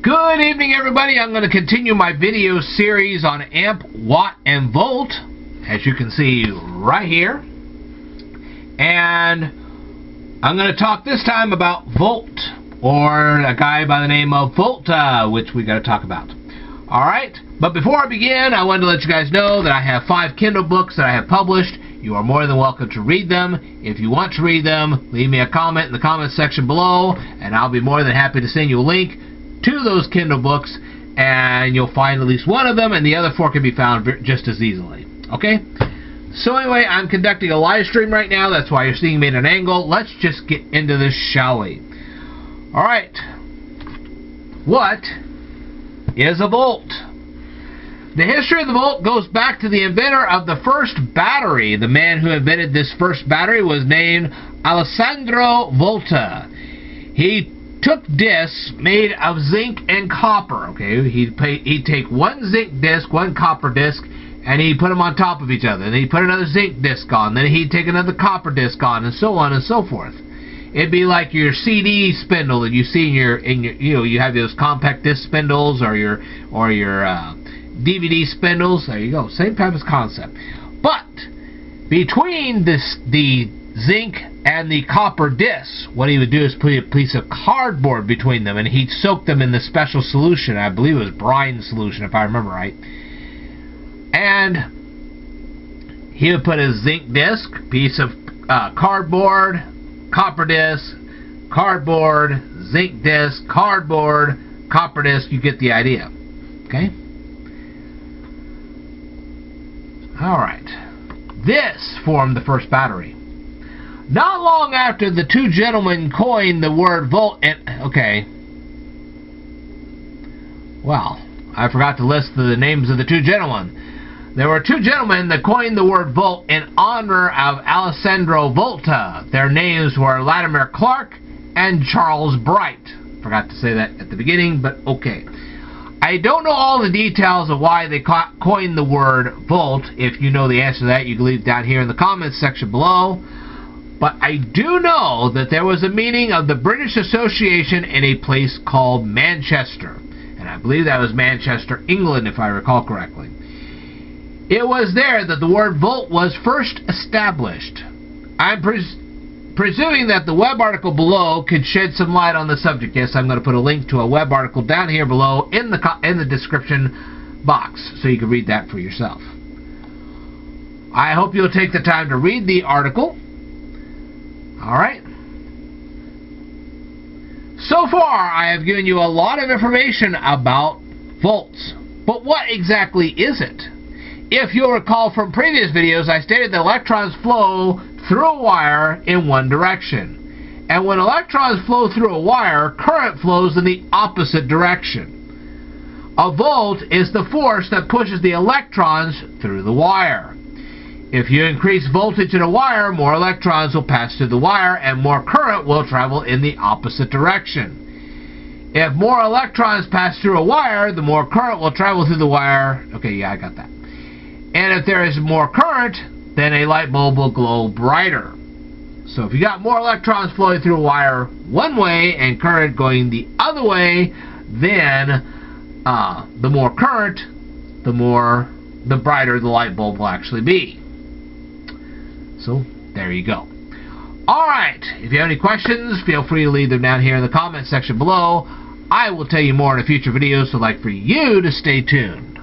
Good evening, everybody. I'm going to continue my video series on amp, watt, and volt, as you can see right here. And I'm going to talk this time about Volt, or a guy by the name of Volta, which we got to talk about. Alright, but before I begin, I wanted to let you guys know that I have 5 Kindle books that I have published. You are more than welcome to read them. If you want to read them, leave me a comment in the comment section below, and I'll be more than happy to send you a link to those Kindle books, and you'll find at least one of them, and the other 4 can be found just as easily. Okay? So anyway, I'm conducting a live stream right now. That's why you're seeing me at an angle. Let's just get into this, shall we? Alright. What is a volt? The history of the volt goes back to the inventor of the first battery. The man who invented this first battery was named Alessandro Volta. He took discs made of zinc and copper. Okay, he'd take one zinc disc, one copper disc, and he'd put them on top of each other. Then he'd put another zinc disc on. Then he'd take another copper disc on, and so on and so forth. It'd be like your CD spindle that you see in your you have those compact disc spindles or your DVD spindles. There you go, same type of concept. But between the zinc and the copper discs, what he would do is put a piece of cardboard between them, and he'd soak them in the special solution. I believe it was brine solution, if I remember right. And he would put a zinc disc, piece of cardboard, copper disc, cardboard, zinc disc, cardboard, copper disc. You get the idea. Okay? Alright. This formed the first battery. Not long after the two gentlemen coined the word volt okay. Well, I forgot to list the names of the two gentlemen. There were two gentlemen that coined the word volt in honor of Alessandro Volta. Their names were Latimer Clark and Charles Bright. Forgot to say that at the beginning, but okay. I don't know all the details of why they coined the word volt. If you know the answer to that, you can leave down here in the comments section below. But I do know that there was a meeting of the British Association in a place called Manchester. And I believe that was Manchester, England, if I recall correctly. It was there that the word volt was first established. I'm presuming that the web article below could shed some light on the subject. Yes, I'm going to put a link to a web article down here below in the description box, so you can read that for yourself. I hope you'll take the time to read the article. Alright. So far, I have given you a lot of information about volts. But what exactly is it? If you'll recall from previous videos, I stated that electrons flow through a wire in one direction. And when electrons flow through a wire, current flows in the opposite direction. A volt is the force that pushes the electrons through the wire. If you increase voltage in a wire, more electrons will pass through the wire and more current will travel in the opposite direction. If more electrons pass through a wire, the more current will travel through the wire. Okay, yeah, I got that. And if there is more current, then a light bulb will glow brighter. So if you got more electrons flowing through a wire one way and current going the other way, then the more current, the brighter the light bulb will actually be. So there you go. Alright, if you have any questions, feel free to leave them down here in the comment section below. I will tell you more in a future video, so I'd like for you to stay tuned.